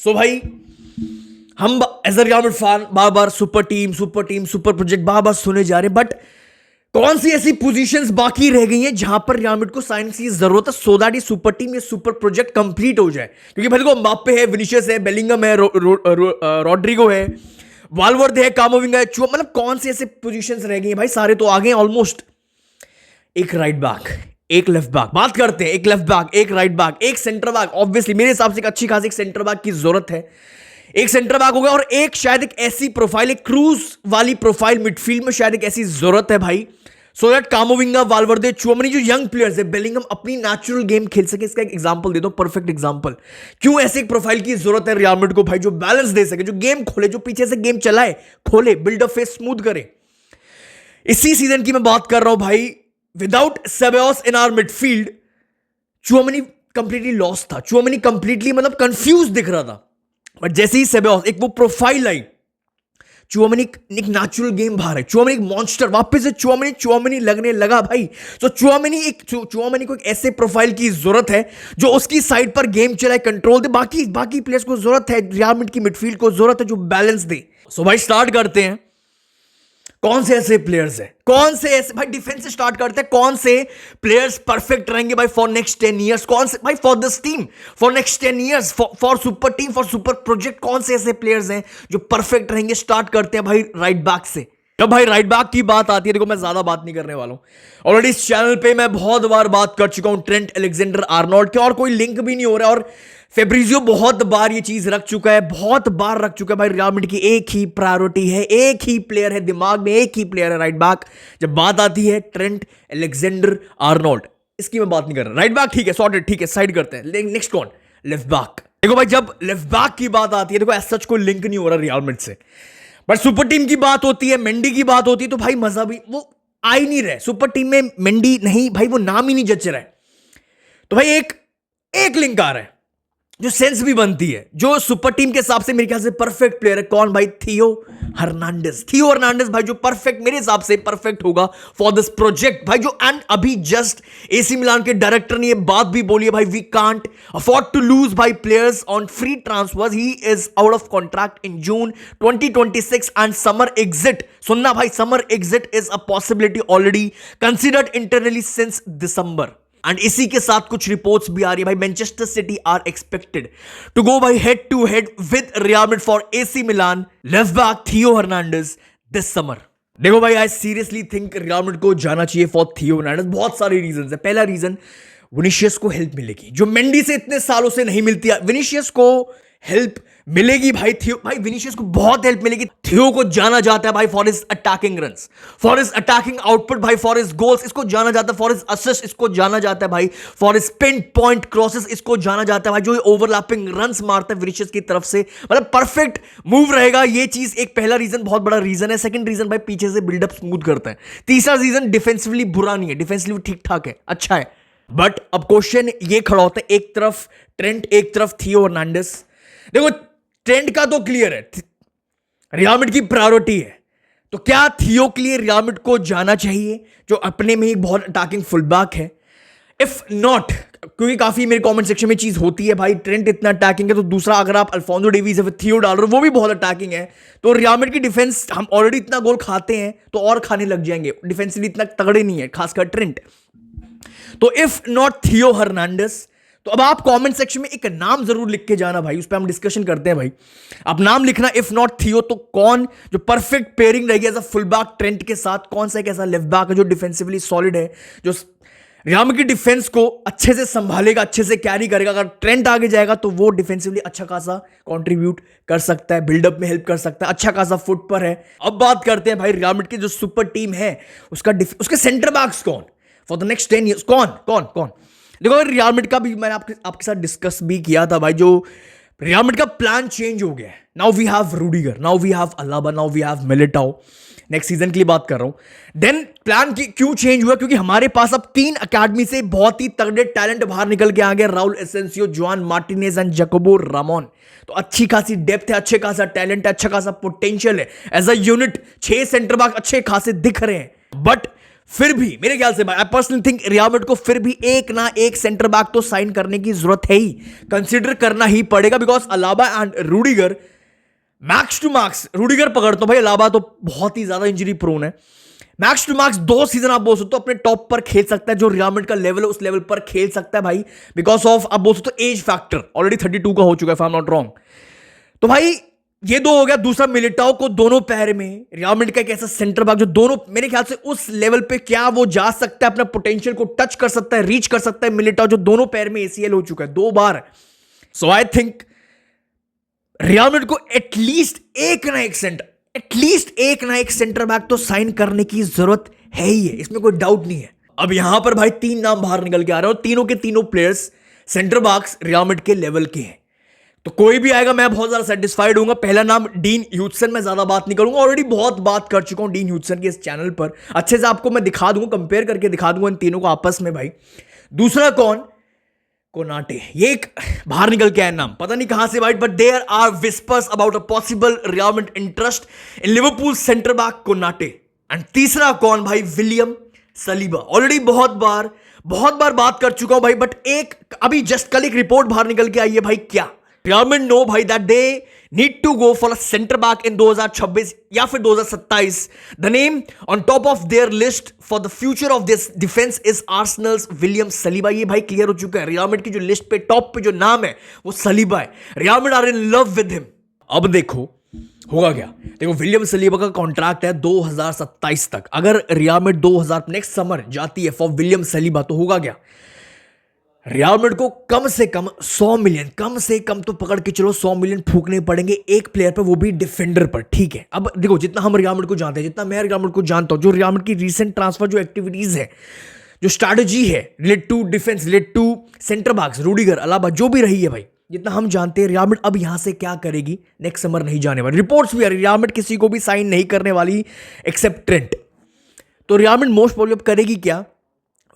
सो भाई हम as a Real Madrid fan बार बार सुपर टीम सुपर प्रोजेक्ट बार बार सुने जा रहे हैं, बट कौन सी ऐसी पोजीशंस बाकी रह गई हैं जहां पर रियल मैड्रिड को साइन की जरूरत है सो दैट ये सुपर टीम या सुपर प्रोजेक्ट कंप्लीट हो जाए? क्योंकि भाई देखो, म्बाप्पे है, विनीशियस है, बेलिंगम है, रॉड्रिगो है, वाल्वर्दे है, कामाविंगा है, मतलब कौन सी ऐसे पोजीशंस रह गई हैं भाई? सारे तो आ गए ऑलमोस्ट। एक राइट बैक, एक लेफ्ट बैक, बात करते हैं। एक लेफ्ट बैक, एक राइट बैक, एक सेंटर बैक। ऑब्वियसली मेरे हिसाब से एक अच्छी खासी एक सेंटर बैक की जरूरत है। एक सेंटर बैक हो गया और एक शायद एक ऐसी प्रोफाइल, एक क्रूज वाली प्रोफाइल मिडफील्ड में शायद एक ऐसी जरूरत है भाई, सो दैट कामाविंगा, वाल्वर्दे, चुआमेनी जो यंग प्लेयर्स है, बेलिंगम अपनी नेचुरल गेम खेल सके। इसका एक एग्जांपल दे दो, परफेक्ट एग्जांपल। क्यों ऐसे एक प्रोफाइल की जरूरत है रियल मैड्रिड को भाई, जो बैलेंस दे सके, जो गेम खोले, जो पीछे से गेम चलाए, खोले, बिल्ड अप फेस स्मूथ करे। इसी सीजन की मैं बात कर रहा हूं भाई। Without Ceballos in our midfield, Tchouameni completely lost था। चुआमेनी कंप्लीटली मतलब कंफ्यूज दिख रहा था। बट जैसे ही सेबायोस एक वो प्रोफाइल आई, चुआमेनी एक नेचुरल गेम बाहर है, चुआमेनी एक मॉन्स्टर, वापस से चुआमेनी लगने लगा भाई। तो चुआमेनी को एक ऐसे प्रोफाइल की जरूरत है जो उसकी साइड पर गेम चलाए, कंट्रोल दे। बाकी प्लेयर्स को जरूरत है, रियल मैड्रिड की मिडफील्ड को जरूरत है जो बैलेंस दे। सो भाई स्टार्ट करते हैं। कौन से ऐसे प्लेयर्स हैं, कौन से ऐसे भाई, डिफेंस से स्टार्ट करते हैं। कौन से प्लेयर्स परफेक्ट रहेंगे भाई फॉर नेक्स्ट 10 इयर्स? कौन से भाई for this team for next 10 years, for super team, for super project? कौन से ऐसे प्लेयर्स हैं जो परफेक्ट रहेंगे? स्टार्ट करते हैं भाई राइट बैक से। तो भाई राइट बैक की बात आती है, देखो मैं ज्यादा बात नहीं करने वाला हूं। ऑलरेडी इस चैनल पे मैं बहुत बार बात कर चुका हूं ट्रेंट अलेक्जेंडर-आर्नोल्ड के, और कोई लिंक भी नहीं हो रहा है। और फेब्रिजियो बहुत बार ये चीज रख चुका है, बहुत बार रख चुका है भाई। रियल मैड्रिड की एक ही प्रायोरिटी है, एक ही प्लेयर है दिमाग में, एक ही प्लेयर है राइट बैक। जब बात आती है ट्रेंट अलेक्जेंडर-आर्नोल्ड, इसकी मैं बात नहीं कर रहा। राइट बैक ठीक है, सॉर्टेड, ठीक है, साइड करते हैं। नेक्स्ट कौन? Left back. देखो भाई जब लेफ्ट बैक की बात आती है, देखो एज सच कोई लिंक नहीं हो रहा रियल मैड्रिड से, बट सुपर टीम की बात होती है, मेंडी की बात होती है, तो भाई मजा भी वो आ ही नहीं रहा। सुपर टीम में मेंडी नहीं भाई, वो नाम ही नहीं जच रहा है। तो भाई एक लिंक आ रहा है जो सेंस भी बनती है, जो सुपर टीम के हिसाब से मेरे ख्याल से परफेक्ट प्लेयर है। कौन भाई? थियो हर्नांडेज भाई, जो परफेक्ट मेरे हिसाब से परफेक्ट होगा फॉर दिस प्रोजेक्ट भाई। जो एंड अभी जस्ट एसी मिलान के डायरेक्टर ने ये बात भी बोली है भाई, we can't afford to lose भाई players on free transfers. He is out of contract in June 2026 and summer exit, सुनना भाई, summer exit is a possibility already considered internally since December. And इसी के साथ कुछ रिपोर्ट्स भी आ रही है भाई, Manchester City are expected to go भाई head to head with Real Madrid for AC Milan left back Theo Hernandez this summer. देखो भाई, I seriously think Real Madrid को जाना चाहिए फॉर थियो हर्नांडेज। बहुत सारे रीजन है। पहला रीजन, विनीशियस को हेल्प मिलेगी जो मेंडी से इतने सालों से नहीं मिलती है। विनीशियस को हेल्प मिलेगी भाई, थियो भाई विनीशियस को बहुत हेल्प मिलेगी। थियो को जाना जाता है भाई for his attacking runs, for his attacking output भाई, फॉर हिज गोल्स इसको जाना जाता है, फॉर हिज असिस्ट इसको जाना जाता है भाई, for his pin point crosses इसको जाना जाता है भाई, जो ओवरलैपिंग रन्स मारता है विनीशियस की तरफ से, मतलब परफेक्ट मूव रहेगा। ये चीज एक पहला रीजन, बहुत बड़ा रीजन है। सेकंड रीजन भाई, पीछे से बिल्डअप स्मूथ करता है। तीसरा रीजन, डिफेंसिवली बुरा नहीं है, डिफेंसिवली ठीक ठाक है, अच्छा है। बट अब क्वेश्चन ये खड़ा होता है, एक तरफ ट्रेंट, एक तरफ थियो हर्नांडेज। देखो ट्रेंट का तो क्लियर है, रियल मैड्रिड की प्रायोरिटी है, तो क्या थियो के लिए रियल मैड्रिड को जाना चाहिए जो अपने में एक बहुत अटैकिंग फुलबैक है? इफ नॉट, क्योंकि काफी मेरे कमेंट सेक्शन में चीज होती है भाई, ट्रेंट इतना अटैकिंग है, तो दूसरा अगर आप अल्फोंसो डेविस या फिर थियो डाल रहे हो, वो भी बहुत अटैकिंग है, तो रियल मैड्रिड की डिफेंस, हम ऑलरेडी इतना गोल खाते हैं तो और खाने लग जाएंगे। डिफेंसिवली इतना तगड़े नहीं है, खासकर ट्रेंट। तो इफ नॉट थियो हर्नांडेज, तो अब आप कमेंट सेक्शन में एक नाम जरूर लिख के जाना भाई, उस पर हम डिस्कशन करते हैं भाई। अब नाम लिखना, इफ नॉट थियो तो कौन जो परफेक्ट पेयरिंग रहेगी as a full back Trent के साथ? कौन सा एक ऐसा लेफ्ट बैक है जो डिफेंसिवली सॉलिड है, जो रियल मैड्रिड की डिफेंस को अच्छे से संभालेगा, अच्छे से कैरी करेगा? अगर ट्रेंट आगे जाएगा तो वो डिफेंसिवली अच्छा खासा कंट्रीब्यूट कर सकता है, बिल्डअप में हेल्प कर सकता है, अच्छा खासा फुट पर है। अब बात करते हैं भाई रियल मैड्रिड की जो सुपर टीम है, उसके सेंटर बैक्स कौन फॉर द नेक्स्ट 10 ईयर्स? कौन? देखो रियल मैड्रिड का भी मैंने आपके साथ डिस्कस भी किया था भाई, जो रियल मैड्रिड का प्लान चेंज हो गया है। Now we have Rudiger, now we have Alaba, now we have Militao. Next season के लिए बात कर रहा हूं। देन प्लान क्यों चेंज हुआ? क्योंकि हमारे पास अब 3 अकेडमी से बहुत ही तगड़े टैलेंट बाहर निकल के आ गए, राउल एसेंसियो, जुआन मार्टिनेज एंड जैकोबो रामोन। तो अच्छी खासी डेप्थ है, अच्छे खासा टैलेंट है, अच्छा खासा पोटेंशियल है। As a unit 6 center back अच्छे खासे दिख रहे हैं, बट फिर भी मेरे ख्याल से भाई I personally think Real Madrid को फिर भी एक ना एक सेंटर बैक तो साइन करने की जरूरत है ही, कंसीडर करना ही पड़ेगा, because Alaba and Rudiger max to max, Rudiger पकड़ता हूं भाई, अलाबा तो बहुत ही ज्यादा इंजरी प्रोन है, मैक्स टू मैक्स 2 सीजन आप बोल सकते हो अपने टॉप पर खेल सकता है, जो रियल मैड्रिड का लेवल है उस लेवल पर खेल सकता है भाई, बिकॉज ऑफ आप बोल सकते हो एज फैक्टर, ऑलरेडी 32 का हो चुका है if I am not wrong. तो भाई ये 2 हो गया। दूसरा मिलिटाओ को दोनों पैर में, रियल मैड्रिड का एक ऐसा सेंटर बैक जो दोनों मेरे ख्याल से उस लेवल पे क्या वो जा सकता है, अपना पोटेंशियल को टच कर सकता है, रीच कर सकता है, मिलिटाओ जो दोनों पैर में एसीएल हो चुका है 2 बार। सो आई थिंक रियल मैड्रिड को एटलीस्ट एक ना एक सेंटर बैक तो साइन करने की जरूरत है ही है, इसमें कोई डाउट नहीं है। अब यहां पर भाई 3 नाम बाहर निकल के आ रहे हैं और तीनों के तीनों players center backs Real Madrid के लेवल के हैं, तो कोई भी आएगा मैं बहुत ज्यादा सेटिस्फाइड हूंगा। पहला नाम डीन ह्यूजसन, मैं ज्यादा बात नहीं करूंगा, ऑलरेडी बहुत बात कर चुका हूं डीन ह्यूजसन के इस चैनल पर, अच्छे से आपको मैं दिखा दूंगा, कंपेयर करके दिखा दूंगा इन तीनों को आपस में भाई। दूसरा कौन, कोनाटे, ये एक बाहर निकल के आया नाम, पता नहीं कहां से भाई, but there are whispers about a possible Real Madrid interest in Liverpool center back Konate. And तीसरा कौन भाई, विलियम सलीबा, ऑलरेडी बहुत बार बात कर चुका हूं भाई, बट एक अभी जस्ट कल एक रिपोर्ट बाहर निकल के आई है भाई, क्या रियल मैड्रिड नो भाई that they need to go for a centre back in 2026 या फिर 2027। The name on top of their list for the future of this defence is Arsenal's William Saliba. ये भाई क्लियर हो चुका है, Real Madrid की जो लिस्ट पे टॉप पे जो नाम है वो सलीबा है, Real Madrid are in love with him. अब देखो होगा क्या, देखो विलियम सलीबा का कॉन्ट्रैक्ट है 2027 तक, अगर रियल मैड्रिड 2000 नेक्स्ट समर जाती है फॉर विलियम सलीबा तो होगा क्या, रियल मैड्रिड को कम से कम 100 मिलियन, कम से कम तो पकड़ के चलो 100 मिलियन फूकने पड़ेंगे एक प्लेयर पर, वो भी डिफेंडर पर, ठीक है। अब देखो जितना हम रियल मैड्रिड को जानते हैं, जितना मैं रियल मैड्रिड को जानता हूं, जो रियल मैड्रिड की रीसेंट ट्रांसफर जो एक्टिविटीज है, जो स्ट्रैटेजी है relate to defence, relate to centre backs, Rudiger, Alaba जो भी रही है भाई, जितना हम जानते हैं रियल मैड्रिड अब यहां से क्या करेगी, नेक्स्ट समर नहीं जाने वाली, रिपोर्ट्स भी आ रही है रियल मैड्रिड किसी को भी साइन नहीं करने वाली एक्सेप्ट ट्रेंट। तो रियल मैड्रिड मोस्ट प्रोबेबली करेगी क्या,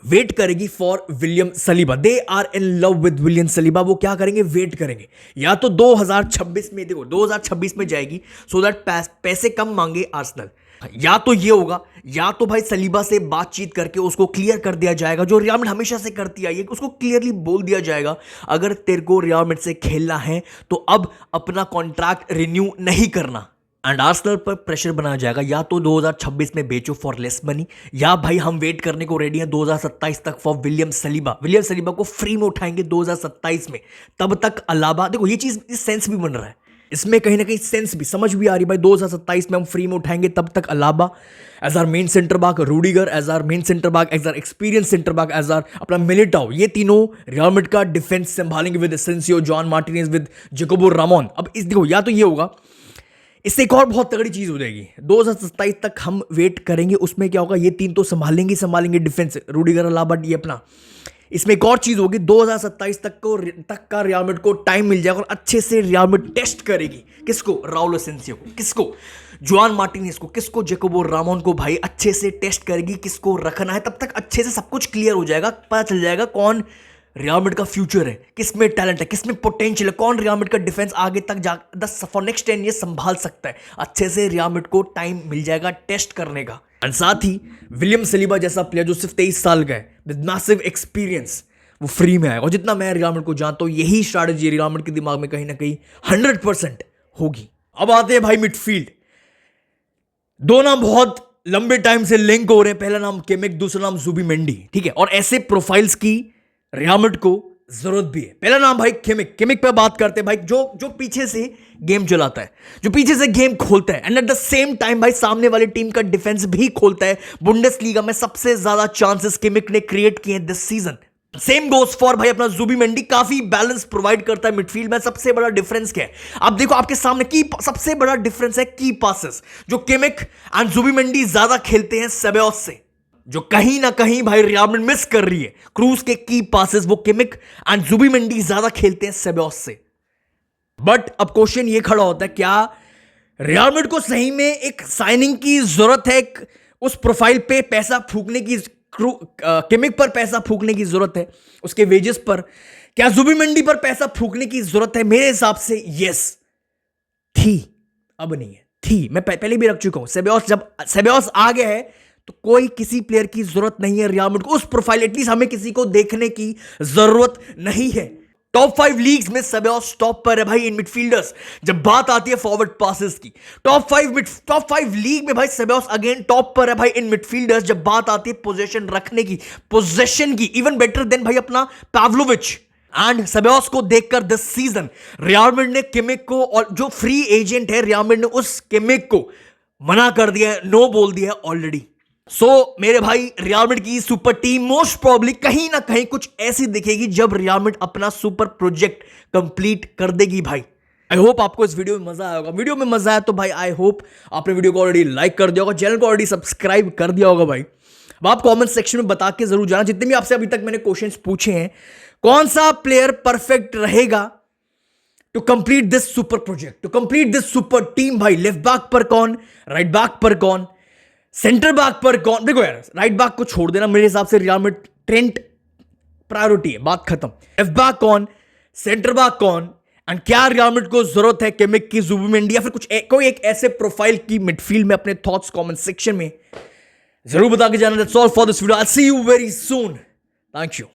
वेट करेगी for William Saliba, they are in love with William Saliba. वो क्या करेंगे, वेट करेंगे, या तो 2026 में, देखो 2026 में जाएगी सो दैट पैसे कम मांगे आर्सेनल, या तो ये होगा, या तो भाई सलीबा से बातचीत करके उसको क्लियर कर दिया जाएगा, जो रियल मैड्रिड हमेशा से करती आई है, उसको क्लियरली बोल दिया जाएगा अगर तेरे को रियल मैड्रिड से खेलना है तो अब अपना कॉन्ट्रैक्ट रिन्यू नहीं करना, एंड आर्सेनल पर प्रेशर बनाया जाएगा, या तो 2026 में बेचो फॉर लेस मनी, या भाई हम वेट करने को रेडी हैं 2027 तक for William Saliba. William Saliba को फ्री में उठाएंगे 2027 में, तब तक अलाबा, देखो ये चीज इस सेंस भी बन रहा है, इसमें कहीं ना कहीं सेंस भी समझ भी आ रही भाई, 2027 में हम फ्री में उठाएंगे, तब तक Alaba as our main centre back, Rudiger as our main centre back, as our experience centre back, as our अपना मिलिटाओ, ये तीनों रियल मैड्रिड का डिफेंस संभालेंगे with Asencio, Joan Martinez, with Jacobo Ramon. अब इस देखो या तो ये होगा, इससे एक और बहुत तगड़ी चीज हो जाएगी, 2027 तक हम वेट करेंगे, उसमें क्या होगा, ये तीन तो संभालेंगे डिफेंस, रूडिगर, अलाबा, ये अपना। इसमें एक और चीज होगी, 2027 तक का रियल मैड्रिड को टाइम मिल जाएगा और अच्छे से रियल मैड्रिड टेस्ट करेगी, किसको, राउल एसेंसियो को, किसको, जुआन मार्टिनेज को, किसको, जेकोबो रामोन को, भाई अच्छे से टेस्ट करेगी किसको रखना है, तब तक अच्छे से सब कुछ क्लियर हो जाएगा, पता चल जाएगा कौन रियल मैड्रिड का फ्यूचर है, किसमें टैलेंट है, किसमें पोटेंशियल है, कौन रियल मैड्रिड का डिफेंस आगे तक जा फॉर नेक्स्ट 10 ईयर्स संभाल सकता है। अच्छे से रियल मैड्रिड को टाइम मिल जाएगा टेस्ट करने का। और साथ ही विलियम सलीबा जैसा प्लेयर जो सिर्फ 23 साल का है विद मैसिव एक्सपीरियंस, वो फ्री में आएगा, और जितना मैं रियल मैड्रिड को जानता हूं यही स्ट्रैटेजी रियल मैड्रिड के दिमाग में कहीं ना कहीं 100% होगी। अब आते हैं भाई मिडफील्ड, 2 नाम बहुत लंबे टाइम से लिंक हो रहे हैं, पहला नाम किमिक, दूसरा नाम जुबिमेंडी, ठीक है, और ऐसे प्रोफाइल्स की रियल मैड्रिड को जरूरत भी है। पहला नाम भाई किमिक पे बात करते हैं भाई, जो पीछे से गेम चलाता है, जो पीछे से गेम खोलता है, and at the same time भाई सामने वाली टीम का डिफेंस भी खोलता है। बुंडेसलीगा में सबसे ज्यादा चांसेस किमिक ने क्रिएट किए this season. Same goes for भाई अपना जुबिमेंडी, काफी बैलेंस प्रोवाइड करता है मिडफील्ड में। सबसे बड़ा डिफरेंस क्या है, आप देखो आपके सामने की सबसे बड़ा डिफरेंस है की पासेस, जो किमिक एंड जुबिमेंडी ज्यादा खेलते हैं सेबायोस से, जो कहीं ना कहीं भाई रियल मैड्रिड मिस कर रही है। क्रूज के की पासेस वो किमिक एंड जुबिमेंडी ज्यादा खेलते हैं सेबायोस से। बट अब क्वेश्चन ये खड़ा होता है, क्या रियल मैड्रिड को सही में एक साइनिंग की जरूरत है, उस प्रोफाइल पे पैसा फूकने की, किमिक पर पैसा फूकने की जरूरत है, उसके वेजेस पर, क्या जुबिमेंडी पर पैसा फूकने की जरूरत है? मेरे हिसाब से यस थी, अब नहीं है, थी। मैं पहले भी रख चुका हूं, सेबायोस जब सेबायोस आ गया है तो कोई किसी प्लेयर की जरूरत नहीं है रियल मैड्रिड को, उस प्रोफाइल एटलीस्ट हमें किसी को देखने की जरूरत नहीं है। टॉप 5 लीग्स में सेबायोस टॉप पर है भाई इन मिडफील्डर्स। जब बात आती है फॉरवर्ड पासेस की, टॉप 5 लीग में भाई सेबायोस अगेन टॉप पर है भाई इन मिडफील्डर्स। जब बात आती है पोजीशन रखने की, पोजीशन की, इवन बेटर देन भाई अपना पाव्लोविच। एंड सेबायोस को देखकर दिस सीजन रियल मैड्रिड ने किमिक को, और जो फ्री एजेंट है रियल मैड्रिड ने उस किमिक को मना कर दिया है, नो बोल दिया है ऑलरेडी। मेरे भाई रियल मैड्रिड की सुपर टीम मोस्ट प्रोबेबली कहीं ना कहीं कुछ ऐसी दिखेगी जब रियल मैड्रिड अपना सुपर प्रोजेक्ट कंप्लीट कर देगी भाई। आई होप आपको इस वीडियो में मजा आया होगा। वीडियो में मजा आया तो भाई आई होप आपने वीडियो को ऑलरेडी लाइक कर दिया होगा, चैनल को ऑलरेडी सब्सक्राइब कर दिया होगा भाई। अब आप कमेंट सेक्शन में बता के जरूर जाना, जितने भी आपसे अभी तक मैंने क्वेश्चंस पूछे हैं, कौन सा प्लेयर परफेक्ट रहेगा to complete this super project, to complete this super team भाई। लेफ्ट बैक पर कौन, राइट बैक पर कौन, सेंटर बैक पर कौन। देखो यार, राइट बैक को छोड़ देना, मेरे हिसाब से रियल मैड्रिड ट्रेंट प्रायोरिटी है, बात खत्म। लेफ्ट बैक कौन, सेंटर बैक कौन, एंड क्या रियल मैड्रिड को जरूरत है किमिक की, जुबिमेंडी, या फिर कुछ कोई एक ऐसे प्रोफाइल की मिडफील्ड में। अपने थॉट्स कमेंट सेक्शन में जरूर बता के जाना। That's all for this video. I see you very soon. Thank you.